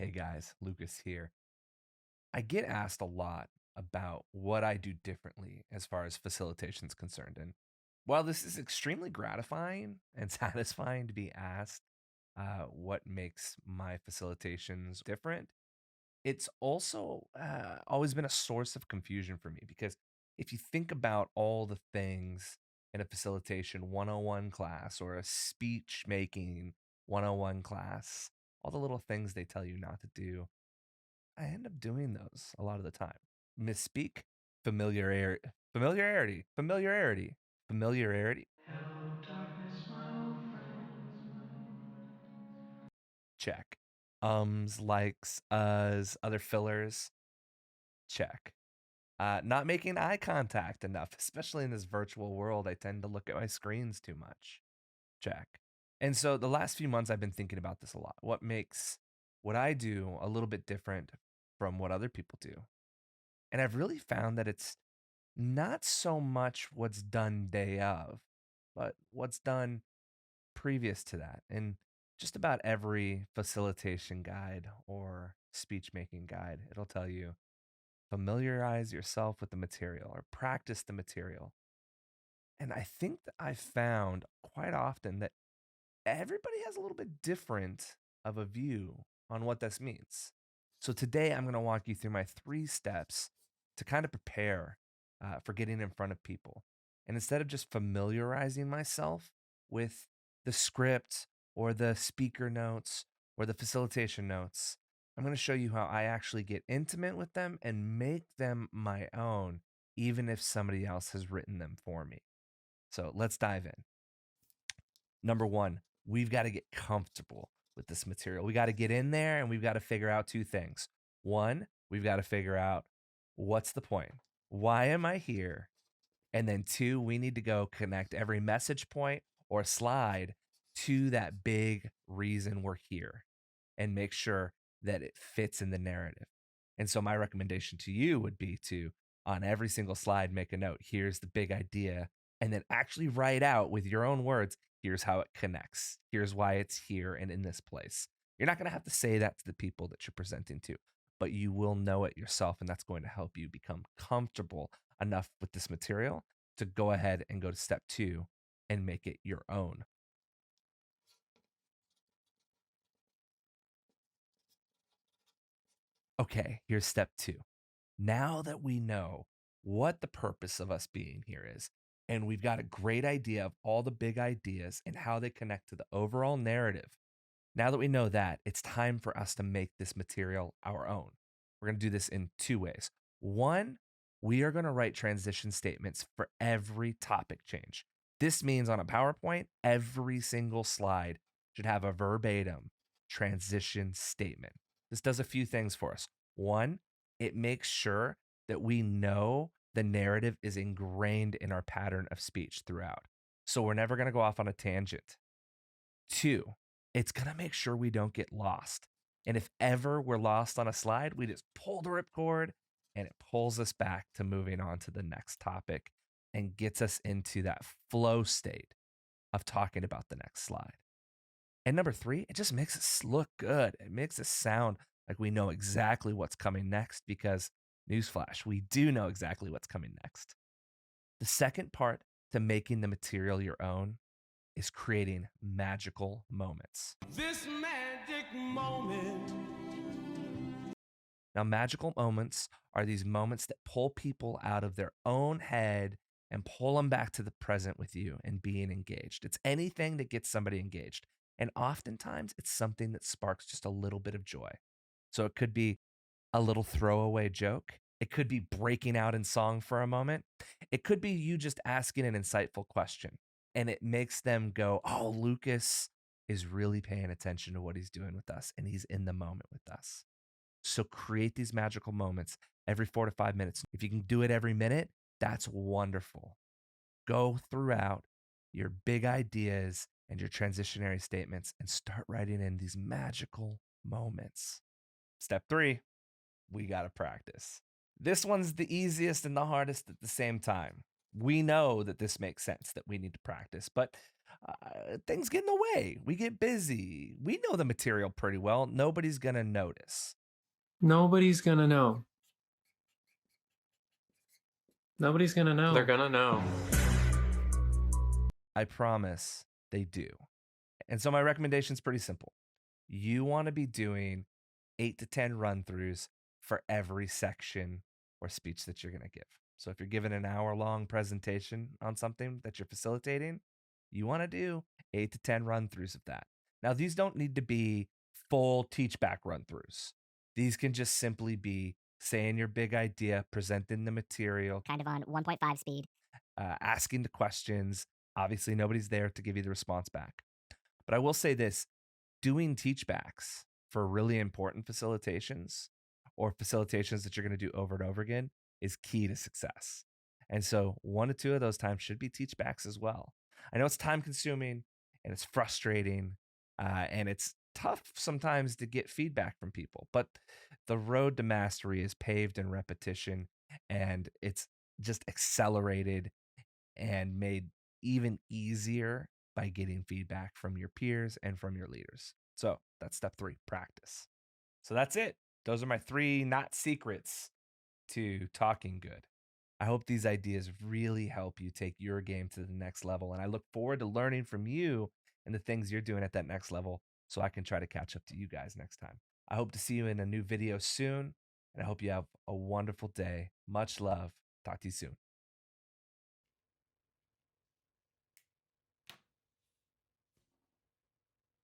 Hey guys, Lucas here. I get asked a lot about what I do differently as far as facilitation is concerned. And while this is extremely gratifying and satisfying to be asked what makes my facilitations different, it's also always been a source of confusion for me because if you think about all the things in a facilitation 101 class or a speech making 101 class, all the little things they tell you not to do, I end up doing those a lot of the time. Misspeak, familiarity. Hello, darkness, my old friend. Check. Likes, other fillers, check. Not making eye contact enough, especially in this virtual world. I tend to look at my screens too much. Check. And so the last few months, I've been thinking about this a lot. What makes what I do a little bit different from what other people do? And I've really found that it's not so much what's done day of, but what's done previous to that. And just about every facilitation guide or speech making guide, it'll tell you familiarize yourself with the material or practice the material. And I think that I found quite often that everybody has a little bit different of a view on what this means. So today I'm going to walk you through my 3 steps to kind of prepare for getting in front of people. And instead of just familiarizing myself with the script or the speaker notes or the facilitation notes, I'm going to show you how I actually get intimate with them and make them my own, even if somebody else has written them for me. So let's dive in. Number one, we've got to get comfortable with this material. We got to get in there and we've got to figure out 2 things. One, we've got to figure out what's the point? Why am I here? And then two, we need to go connect every message point or slide to that big reason we're here and make sure that it fits in the narrative. And so my recommendation to you would be to, on every single slide, make a note. Here's the big idea. And then actually write out with your own words, here's how it connects. Here's why it's here and in this place. You're not going to have to say that to the people that you're presenting to, but you will know it yourself. And that's going to help you become comfortable enough with this material to go ahead and go to step 2 and make it your own. Okay, here's step 2. Now that we know what the purpose of us being here is, and we've got a great idea of all the big ideas and how they connect to the overall narrative, now that we know that, it's time for us to make this material our own. We're going to do this in 2 ways. One, we are going to write transition statements for every topic change. This means on a PowerPoint, every single slide should have a verbatim transition statement. This does a few things for us. One, it makes sure that we know the narrative is ingrained in our pattern of speech throughout. So we're never going to go off on a tangent. Two, it's going to make sure we don't get lost. And if ever we're lost on a slide, we just pull the ripcord and it pulls us back to moving on to the next topic and gets us into that flow state of talking about the next slide. And number three, it just makes us look good. It makes us sound like we know exactly what's coming next because, newsflash, we do know exactly what's coming next. The second part to making the material your own is creating magical moments. This magic moment. Now, magical moments are these moments that pull people out of their own head and pull them back to the present with you and being engaged. It's anything that gets somebody engaged. And oftentimes, it's something that sparks just a little bit of joy. So it could be a little throwaway joke. It could be breaking out in song for a moment. It could be you just asking an insightful question and it makes them go, oh, Lucas is really paying attention to what he's doing with us and he's in the moment with us. So create these magical moments every 4 to 5 minutes. If you can do it every minute, that's wonderful. Go throughout your big ideas and your transitionary statements and start writing in these magical moments. Step 3, we got to practice. This one's the easiest and the hardest at the same time. We know that this makes sense that we need to practice, but Things get in the way. We get busy. We know the material pretty well. Nobody's going to notice. Nobody's gonna know. Nobody's gonna know. They're gonna know. I promise they do. And so my recommendation is pretty simple. You want to be doing 8 to 10 run throughs for every section or speech that you're going to give. So if you're giving an hour-long presentation on something that you're facilitating, you want to do 8 to 10 run throughs of that. Now, these don't need to be full teach back run throughs. These can just simply be saying your big idea, presenting the material, kind of on 1.5 speed. asking the questions. Obviously, nobody's there to give you the response back. But I will say this, doing teachbacks for really important facilitations or facilitations that you're going to do over and over again is key to success. And so 1 to 2 of those times should be teachbacks as well. I know it's time consuming and it's frustrating and it's tough sometimes to get feedback from people, but the road to mastery is paved in repetition and it's just accelerated and made even easier by getting feedback from your peers and from your leaders. So that's step 3, practice. So that's it. Those are my 3 not secrets to talking good. I hope these ideas really help you take your game to the next level. And I look forward to learning from you and the things you're doing at that next level so I can try to catch up to you guys next time. I hope to see you in a new video soon. And I hope you have a wonderful day. Much love. Talk to you soon.